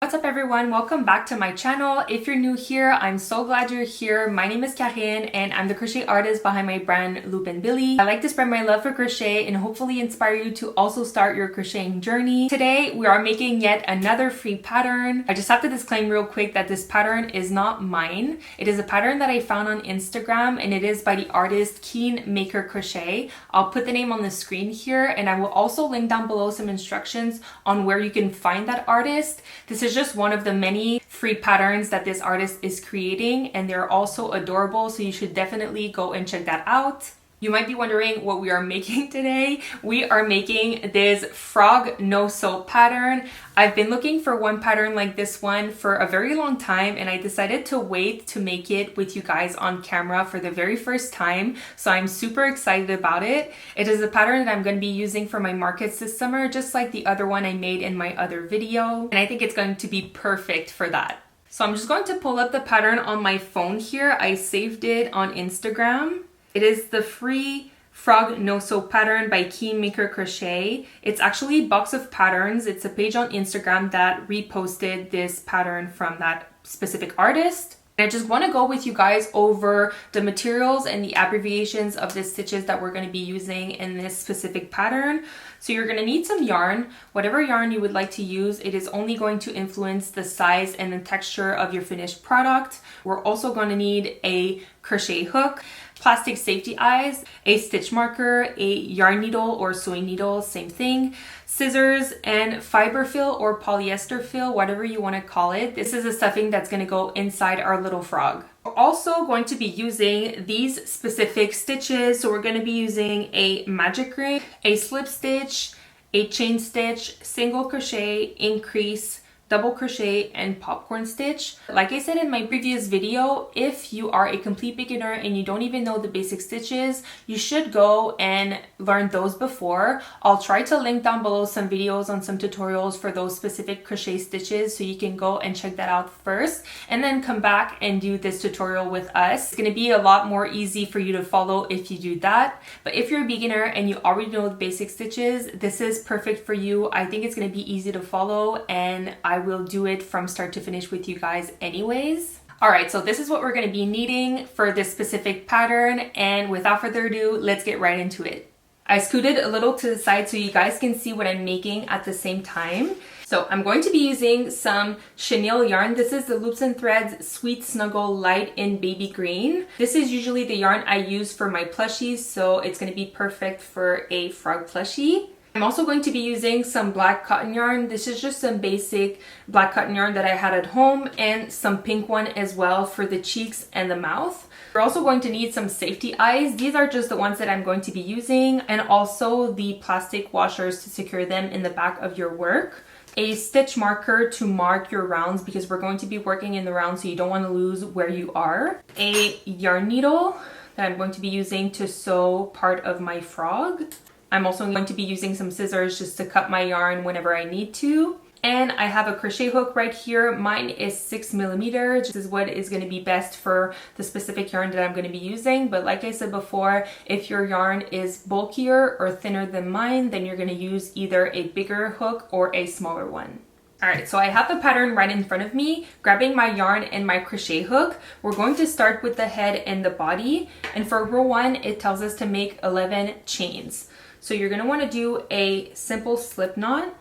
What's up everyone, welcome back to my channel. If you're new here, I'm so glad you're here. My name is Karine and I'm the crochet artist behind my brand Loop and Billy. I like to spread my love for crochet and hopefully inspire you to also start your crocheting journey. Today we are making yet another free pattern. I just have to disclaim real quick that this pattern is not mine. It is a pattern that I found on Instagram and it is by the artist Keen Maker Crochet. I'll put the name on the screen here and I will also link down below some instructions on where you can find that artist. This is just one of the many free patterns that this artist is creating and they're also adorable, so you should definitely go and check that out. You might be wondering what we are making today. We are making this frog no-sew pattern. I've been looking for one pattern like this one for a very long time and I decided to wait to make it with you guys on camera for the very first time. So I'm super excited about it. It is a pattern that I'm going to be using for my markets this summer, just like the other one I made in my other video. And I think it's going to be perfect for that. So I'm just going to pull up the pattern on my phone here. I saved it on Instagram. It is the free frog no-sew pattern by Keen Maker Crochet. It's actually Box of Patterns. It's a page on Instagram that reposted this pattern from that specific artist. And I just want to go with you guys over the materials and the abbreviations of the stitches that we're going to be using in this specific pattern. So you're going to need some yarn. Whatever yarn you would like to use, it is only going to influence the size and the texture of your finished product. We're also going to need a crochet hook, plastic safety eyes, a stitch marker, a yarn needle or sewing needle, same thing, scissors, and fiber fill or polyester fill, whatever you want to call it. This is a stuffing that's going to go inside our little frog. We're also going to be using these specific stitches. So we're going to be using a magic ring, a slip stitch, a chain stitch, single crochet, increase, double crochet, and popcorn stitch. Like I said in my previous video, if you are a complete beginner and you don't even know the basic stitches, you should go and learn those before. I'll try to link down below some videos on some tutorials for those specific crochet stitches so you can go and check that out first and then come back and do this tutorial with us. It's going to be a lot more easy for you to follow if you do that. But if you're a beginner and you already know the basic stitches, this is perfect for you. I think it's going to be easy to follow and I will do it from start to finish with you guys anyways. All right, so this is what we're going to be needing for this specific pattern, and without further ado, let's get right into it. I scooted a little to the side so you guys can see what I'm making at the same time. So I'm going to be using some chenille yarn. This is the Loops and Threads Sweet Snuggle Light in Baby Green. This is usually the yarn I use for my plushies, so it's going to be perfect for a frog plushie. I'm also going to be using some black cotton yarn. This is just some basic black cotton yarn that I had at home, and some pink one as well for the cheeks and the mouth. We're also going to need some safety eyes. These are just the ones that I'm going to be using, and also the plastic washers to secure them in the back of your work. A stitch marker to mark your rounds because we're going to be working in the round, so you don't want to lose where you are. A yarn needle that I'm going to be using to sew part of my frog. I'm also going to be using some scissors just to cut my yarn whenever I need to. And I have a crochet hook right here. Mine is 6mm. This is what is going to be best for the specific yarn that I'm going to be using. But like I said before, if your yarn is bulkier or thinner than mine, then you're going to use either a bigger hook or a smaller one. Alright, so I have the pattern right in front of me, grabbing my yarn and my crochet hook. We're going to start with the head and the body. And for row 1, it tells us to make 11 chains. So you're going to want to do a simple slip knot,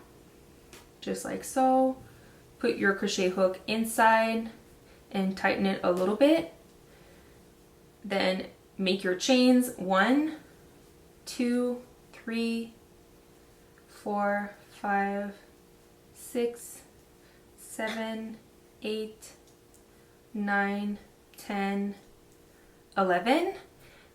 just like so. Put your crochet hook inside and tighten it a little bit. Then make your chains 1, 2, 3, 4, 5, 6, 7, 8, 9, 10, 11.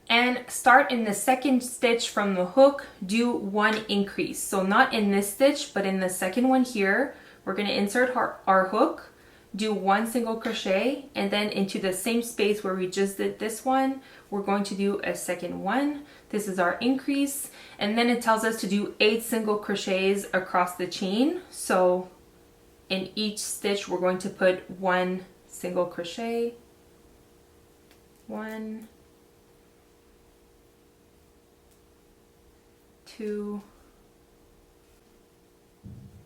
And start in the second stitch from the hook, do 1 increase. So not in this stitch, but in the second one here, we're going to insert our hook, do 1 single crochet, and then into the same space where we just did this one, we're going to do a second one. This is our increase. And then it tells us to do 8 single crochets across the chain. So in each stitch, we're going to put 1 single crochet, 1, 2,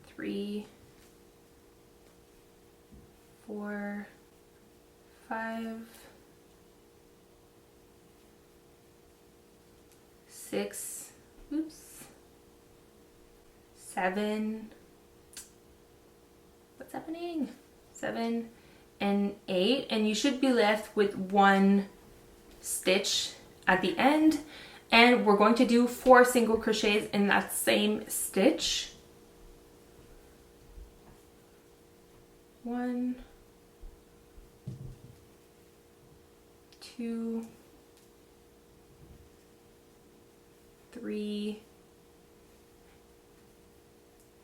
3, 4, 5, 6, oops, 7, what's happening? 7 and 8, and you should be left with 1 stitch at the end, and we're going to do 4 single crochets in that same stitch. 1, 2, 3,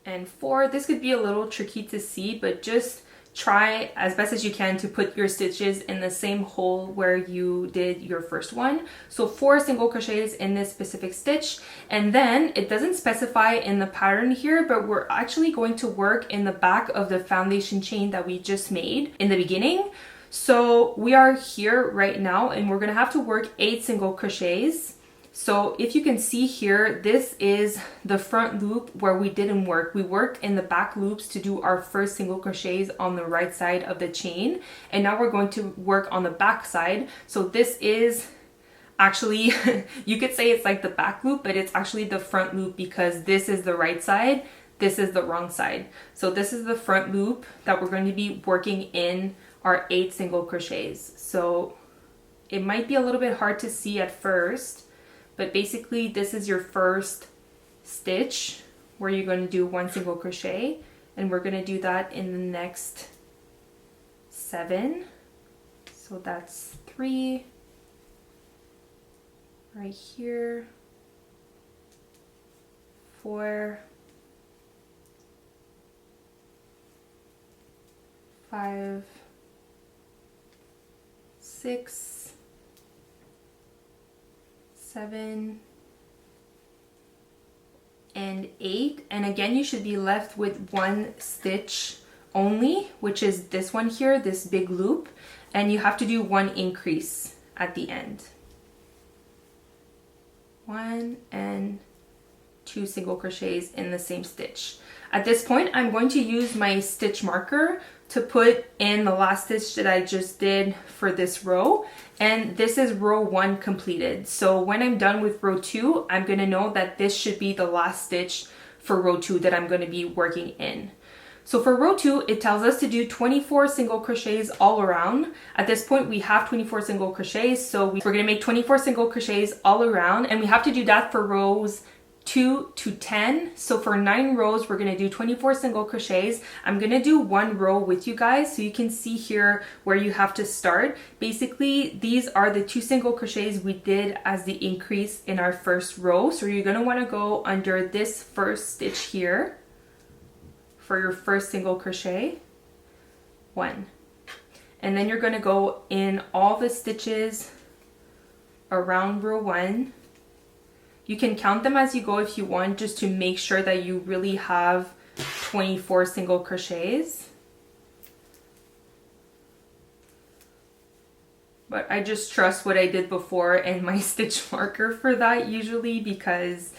and 4. This could be a little tricky to see, but just try as best as you can to put your stitches in the same hole where you did your first one. So 4 single crochets in this specific stitch, and then it doesn't specify in the pattern here, but we're actually going to work in the back of the foundation chain that we just made in the beginning. So we are here right now, and we're gonna have to work 8 single crochets. So if you can see here, this is the front loop where we didn't work. We worked in the back loops to do our first single crochets on the right side of the chain. And now we're going to work on the back side. So this is actually, you could say it's like the back loop, but it's actually the front loop because this is the right side, this is the wrong side. So this is the front loop that we're going to be working in our 8 single crochets. So it might be a little bit hard to see at first, but basically this is your first stitch where you're going to do 1 single crochet, and we're going to do that in the next 7. So that's 3 right here, 4, 5, 6, 7, and 8. And again, you should be left with 1 stitch only, which is this one here, this big loop, and you have to do 1 increase at the end. 1 and 2 single crochets in the same stitch. At this point, I'm going to use my stitch marker to put in the last stitch that I just did for this row, and this is row 1 completed. So when I'm done with row 2, I'm going to know that this should be the last stitch for row 2 that I'm going to be working in. So for row 2, it tells us to do 24 single crochets all around. At this point, we have 24 single crochets, so we're going to make 24 single crochets all around, and we have to do that for rows 2 to 10. So for 9 rows, we're going to do 24 single crochets. I'm going to do 1 row with you guys so you can see here where you have to start. Basically, these are the 2 single crochets we did as the increase in our first row. So you're going to want to go under this first stitch here for your first single crochet, 1. And then you're going to go in all the stitches around row 1. You can count them as you go if you want, just to make sure that you really have 24 single crochets. But I just trust what I did before and my stitch marker for that usually, because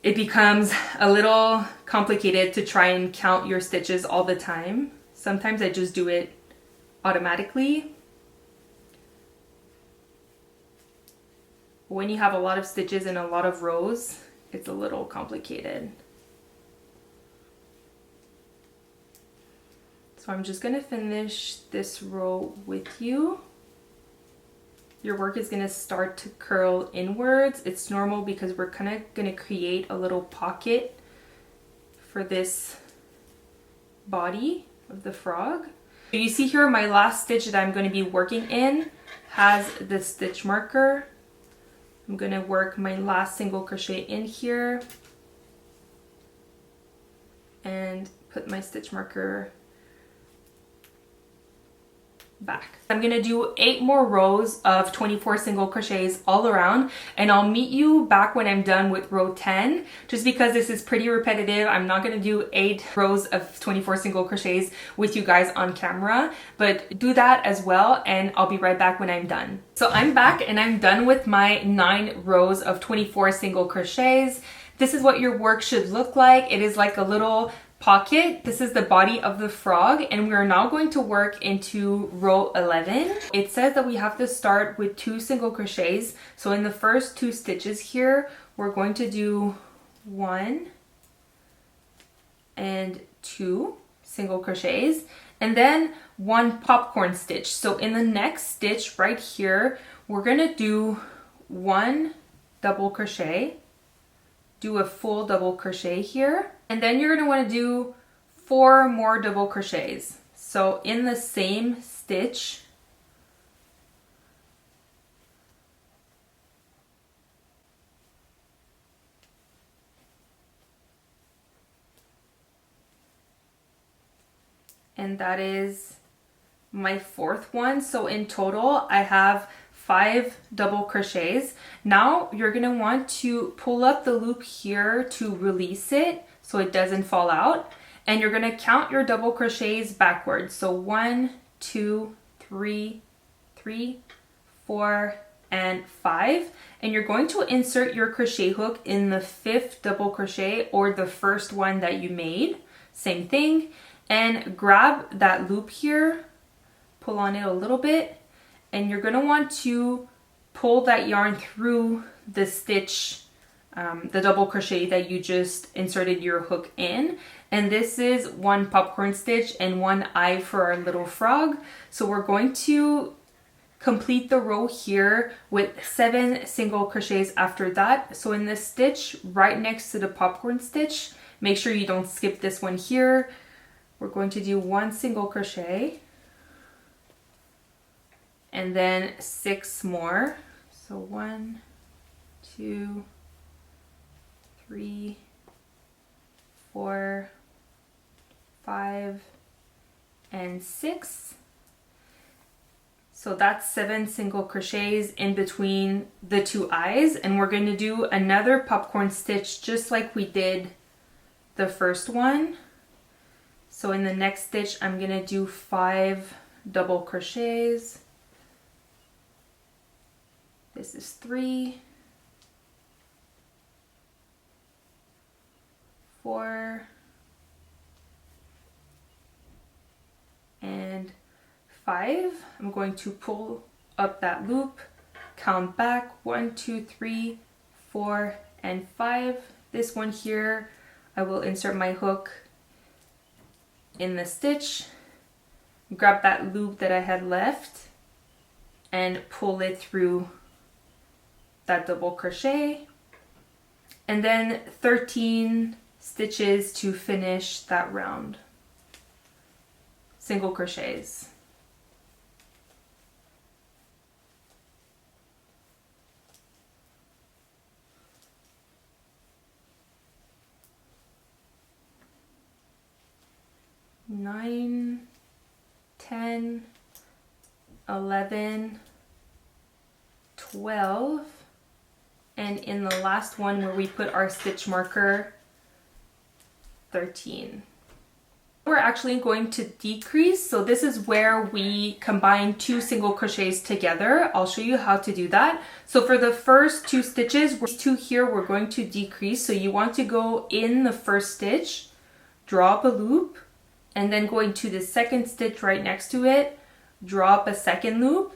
it becomes a little complicated to try and count your stitches all the time. Sometimes I just do it automatically. When you have a lot of stitches and a lot of rows, it's a little complicated. So I'm just going to finish this row with you. Your work is going to start to curl inwards. It's normal because we're kind of going to create a little pocket for this body of the frog. So you see here my last stitch that I'm going to be working in has the stitch marker. I'm going to work my last single crochet in here and put my stitch marker back. I'm going to do 8 more rows of 24 single crochets all around, and I'll meet you back when I'm done with row 10. Just because this is pretty repetitive, I'm not going to do 8 rows of 24 single crochets with you guys on camera, but do that as well, and I'll be right back when I'm done. So I'm back and I'm done with my 9 rows of 24 single crochets. This is what your work should look like. It is like a little pocket. This is the body of the frog, and we are now going to work into row 11. It says that we have to start with 2 single crochets. So in the first 2 stitches here, we're going to do 1 and 2 single crochets, and then 1 popcorn stitch. So in the next stitch right here, we're gonna do 1 double crochet, do a full double crochet here, and then you're gonna wanna do 4 more double crochets. So in the same stitch, and that is my 4th one. So in total, I have 5 double crochets. Now you're gonna want to pull up the loop here to release it so it doesn't fall out. And you're gonna count your double crochets backwards. So 1, 2, 3, 4, and 5. And you're going to insert your crochet hook in the 5th double crochet or the first one that you made. Same thing. And grab that loop here, pull on it a little bit, and you're gonna want to pull that yarn through the stitch, the double crochet that you just inserted your hook in. And this is 1 popcorn stitch and 1 eye for our little frog. So we're going to complete the row here with 7 single crochets after that. So in this stitch right next to the popcorn stitch, make sure you don't skip this one here. We're going to do 1 single crochet and then 6 more. So 1, 2, 3, 4, 5, and 6. So that's 7 single crochets in between the 2 eyes, and we're going to do another popcorn stitch just like we did the first one. So in the next stitch, I'm gonna do 5 double crochets. This is 3, 4, and 5. I'm going to pull up that loop, count back 1, 2, 3, 4, and 5. This one here, I will insert my hook in the stitch, grab that loop that I had left and pull it through that double crochet, and then 13 stitches to finish that round. Single crochets. Nine, 10, 11, 12, and in the last one where we put our stitch marker, 13. We're actually going to decrease, so this is where we combine 2 single crochets together. I'll show you how to do that. So for the first 2 stitches, these 2 here, we're going to decrease. So you want to go in the first stitch, draw up a loop, and then going to the second stitch right next to it, draw up a second loop,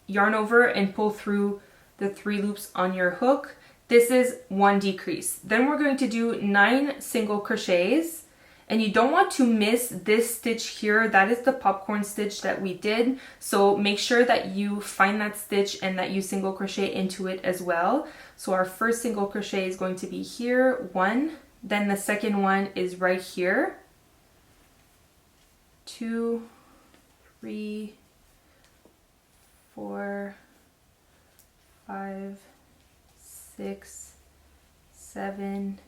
yarn over and pull through the 3 loops on your hook. This is 1 decrease. Then we're going to do 9 single crochets, and you don't want to miss this stitch here. That is the popcorn stitch that we did. So make sure that you find that stitch and that you single crochet into it as well. So our first single crochet is going to be here, 1, then the second one is right here. 2, 3, 4, 5, 6, 7,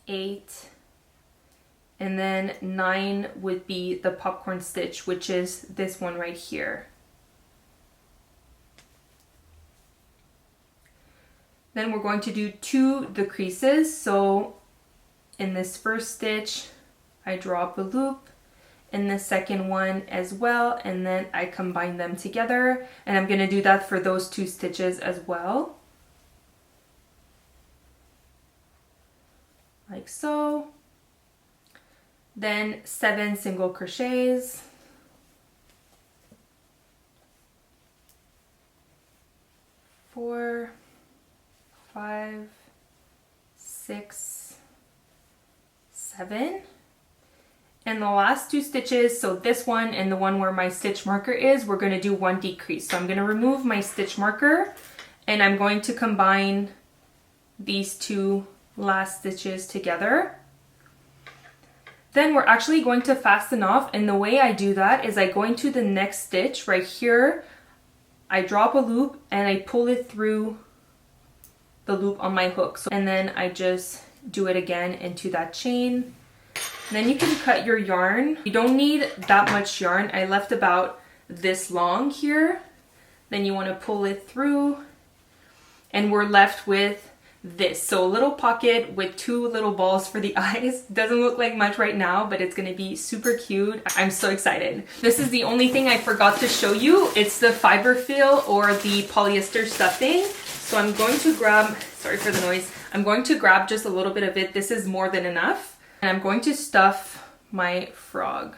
8, and then 9 would be the popcorn stitch, which is this one right here. Then we're going to do 2 decreases. So in this first stitch, I draw up a loop, in the second one as well, and then I combine them together, and I'm going to do that for those 2 stitches as well, like so. then 7 single crochets, 4, 5, 6, 7. And the last 2 stitches, so this one and the one where my stitch marker is, we're going to do 1 decrease. So I'm going to remove my stitch marker and I'm going to combine these 2 last stitches together. Then we're actually going to fasten off, and the way I do that is I go into the next stitch right here, I drop a loop and I pull it through the loop on my hook. And then I just do it again into that chain. And then you can cut your yarn. You don't need that much yarn. I left about this long here. Then you want to pull it through and we're left with this. So a little pocket with 2 little balls for the eyes. Doesn't look like much right now, but it's gonna be super cute. I'm so excited. This is the only thing I forgot to show you. It's the fiber fill or the polyester stuffing. So I'm going to grab, sorry for the noise, I'm going to grab just a little bit of it. This is more than enough. And I'm going to stuff my frog.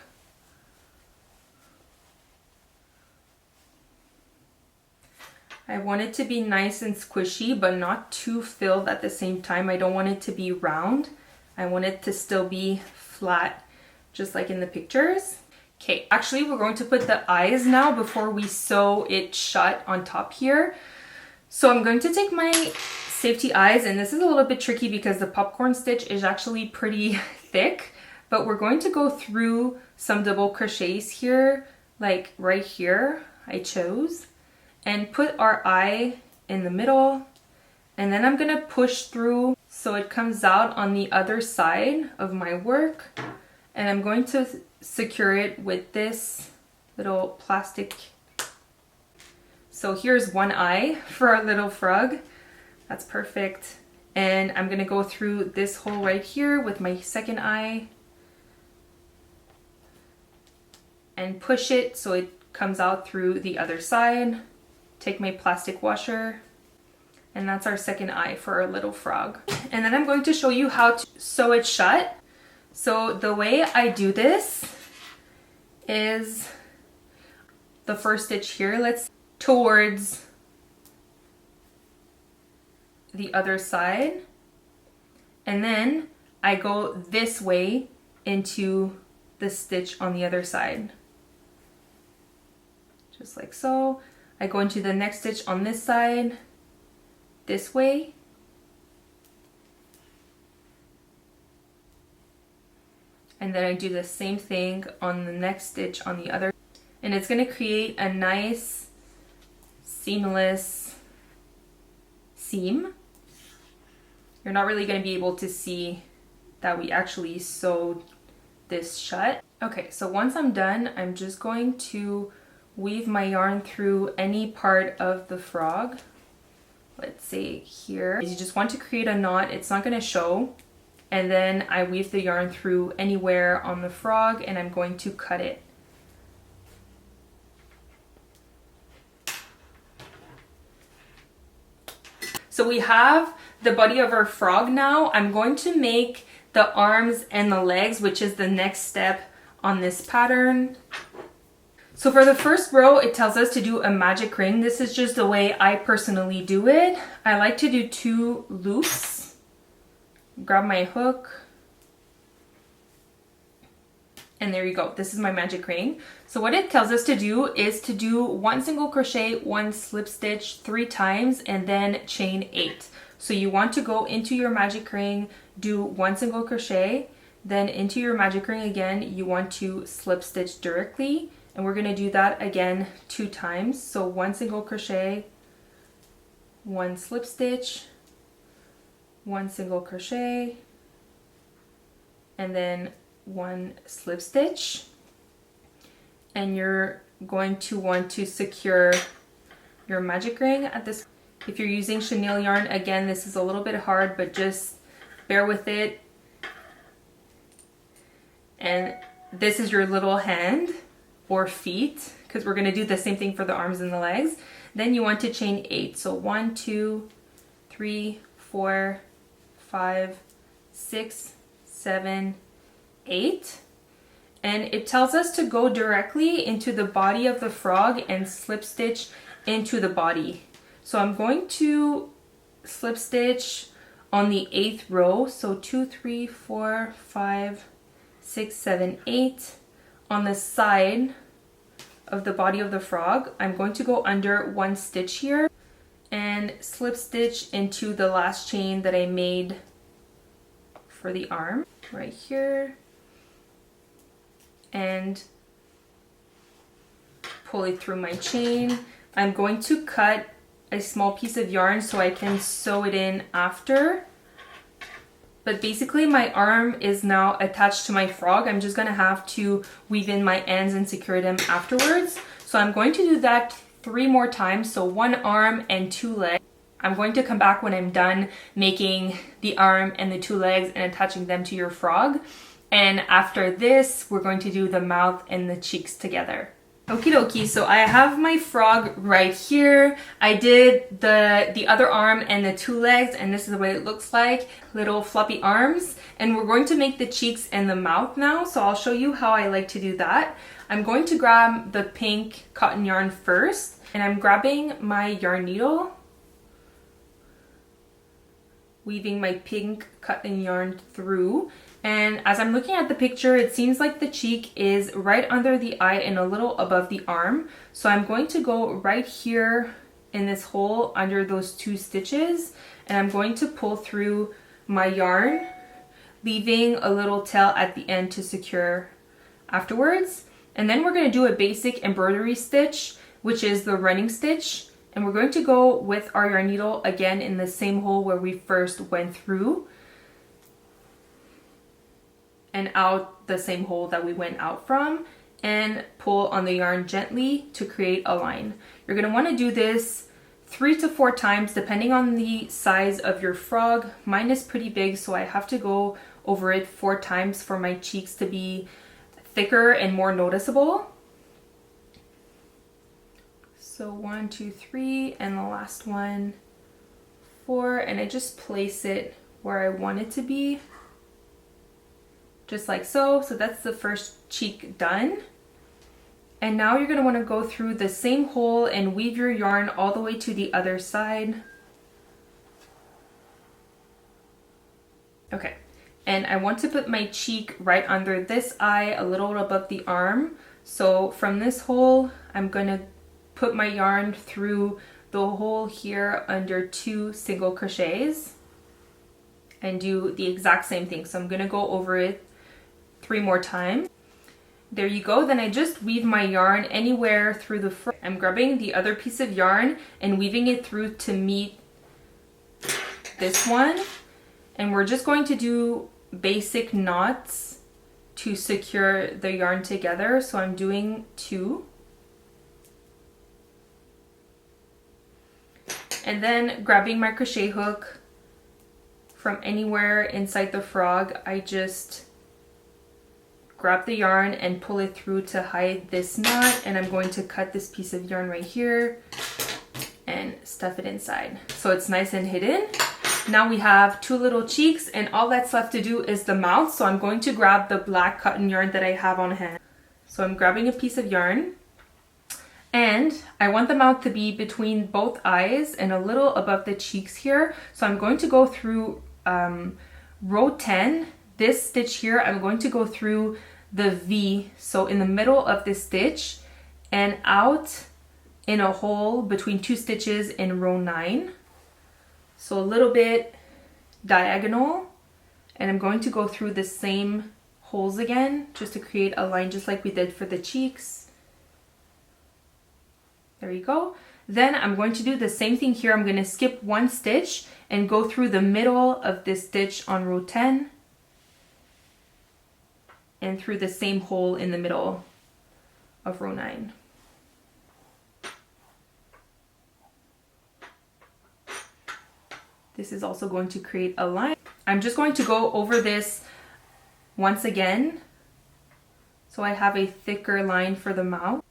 I want it to be nice and squishy, but not too filled at the same time. I don't want it to be round. I want it to still be flat, just like in the pictures. Okay, actually we're going to put the eyes now before we sew it shut on top here. So I'm going to take my safety eyes, and this is a little bit tricky because the popcorn stitch is actually pretty thick, but we're going to go through some double crochets here, like right here I chose, and put our eye in the middle, and then I'm gonna push through so it comes out on the other side of my work, and I'm going to secure it with this little plastic. So here's one eye for our little frog. That's perfect. And I'm gonna go through this hole right here with my second eye and push it so it comes out through the other side. Take my plastic washer, and that's our second eye for our little frog. And then I'm going to show you how to sew it shut. So the way I do this is the first stitch here, let's towards the other side, and then I go this way into the stitch on the other side, just like so. I go into the next stitch on this side, this way, and then I do the same thing on the next stitch on the other, and it's going to create a nice seamless seam. You're not really going to be able to see that we actually sewed this shut. Okay, so once I'm done, I'm just going to weave my yarn through any part of the frog. Let's say here. You just want to create a knot, it's not going to show. And then I weave the yarn through anywhere on the frog, and I'm going to cut it. So we have the body of our frog now. I'm going to make the arms and the legs, which is the next step on this pattern. So for the first row, it tells us to do a magic ring. This is just the way I personally do it. I like to do 2 loops. Grab my hook. And there you go. This is my magic ring. So what it tells us to do is to do 1 single crochet, 1 slip stitch 3 times, and then chain 8. So you want to go into your magic ring, do 1 single crochet, then into your magic ring again, you want to slip stitch directly. And we're going to do that again 2 times. So 1 single crochet, 1 slip stitch, 1 single crochet, and then 1 slip stitch. And you're going to want to secure your magic ring at this. If you're using chenille yarn, again, this is a little bit hard, but just bear with it. And this is your little hand or feet, because we're going to do the same thing for the arms and the legs. Then you want to chain 8. So 1, 2, 3, 4, 5, 6, 7, 8. and it tells us to go directly into the body of the frog and slip stitch into the body. So I'm going to slip stitch on the 8th row, so 2, 3, 4, 5, 6, 7, 8 on the side of the body of the frog. I'm going to go under 1 stitch here and slip stitch into the last chain that I made for the arm right here, and pull it through my chain. I'm going to cut a small piece of yarn so I can sew it in after. But basically my arm is now attached to my frog. I'm just gonna have to weave in my ends and secure them afterwards. So I'm going to do that 3 more times, so 1 arm and 2 legs. I'm going to come back when I'm done making the arm and the 2 legs and attaching them to your frog. And after this, we're going to do the mouth and the cheeks together. Okie dokie, so I have my frog right here. I did the other arm and the 2 legs, and this is what it looks like. Little floppy arms. And we're going to make the cheeks and the mouth now, so I'll show you how I like to do that. I'm going to grab the pink cotton yarn first, and I'm grabbing my yarn needle, weaving my pink cotton yarn through. And as I'm looking at the picture, it seems like the cheek is right under the eye and a little above the arm. So I'm going to go right here in this hole under those 2 stitches, and I'm going to pull through my yarn, leaving a little tail at the end to secure afterwards. And then we're going to do a basic embroidery stitch, which is the running stitch. And we're going to go with our yarn needle again in the same hole where we first went through, and out the same hole that we went out from, and pull on the yarn gently to create a line. You're going to want to do this 3 to 4 times depending on the size of your frog. Mine is pretty big, so I have to go over it 4 times for my cheeks to be thicker and more noticeable. So 1, 2, 3, and the last one 4, and I just place it where I want it to be, just like so. So that's the first cheek done. And now you're going to want to go through the same hole and weave your yarn all the way to the other side. Okay, and I want to put my cheek right under this eye, a little above the arm. So from this hole, I'm going to put my yarn through the hole here under 2 single crochets and do the exact same thing. So I'm going to go over it 3 more times. There you go. Then I just weave my yarn anywhere through the front. I'm grabbing the other piece of yarn and weaving it through to meet this one. And we're just going to do basic knots to secure the yarn together. So I'm doing 2. And then grabbing my crochet hook from anywhere inside the frog, I just grab the yarn and pull it through to hide this knot, and I'm going to cut this piece of yarn right here and stuff it inside so it's nice and hidden. Now we have 2 little cheeks, and all that's left to do is the mouth. So I'm going to grab the black cotton yarn that I have on hand. So I'm grabbing a piece of yarn, and I want the mouth to be between both eyes and a little above the cheeks here. So I'm going to go through row 10, this stitch here. I'm going to go through the V, so in the middle of this stitch, and out in a hole between 2 stitches in row 9. So a little bit diagonal, and I'm going to go through the same holes again just to create a line just like we did for the cheeks. There you go. Then I'm going to do the same thing here. I'm going to skip 1 stitch and go through the middle of this stitch on row 10 and through the same hole in the middle of row 9. This is also going to create a line. I'm just going to go over this once again so I have a thicker line for the mouth.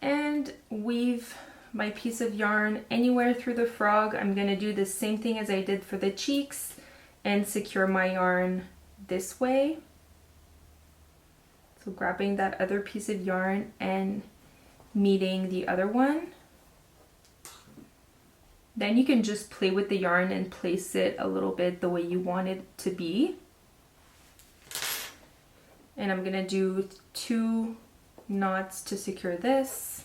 And weave my piece of yarn anywhere through the frog. I'm gonna do the same thing as I did for the cheeks and secure my yarn this way. So grabbing that other piece of yarn and meeting the other one. Then you can just play with the yarn and place it a little bit the way you want it to be. And I'm gonna do 2 knots to secure this.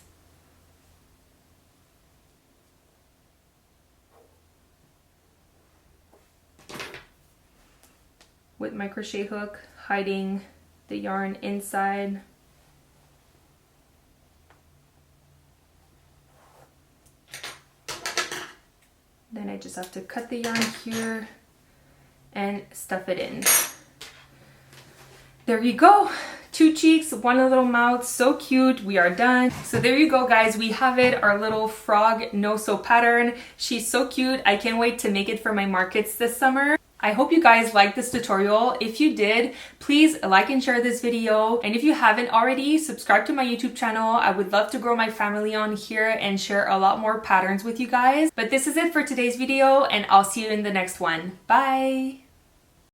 With my crochet hook, hiding the yarn inside. Then I just have to cut the yarn here and stuff it in. There you go. 2 cheeks, 1 little mouth, so cute. We are done. So there you go, guys. We have it, our little frog no-sew pattern. She's so cute. I can't wait to make it for my markets this summer. I hope you guys liked this tutorial. If you did, please like and share this video. And if you haven't already, subscribe to my YouTube channel. I would love to grow my family on here and share a lot more patterns with you guys. But this is it for today's video, and I'll see you in the next one. Bye!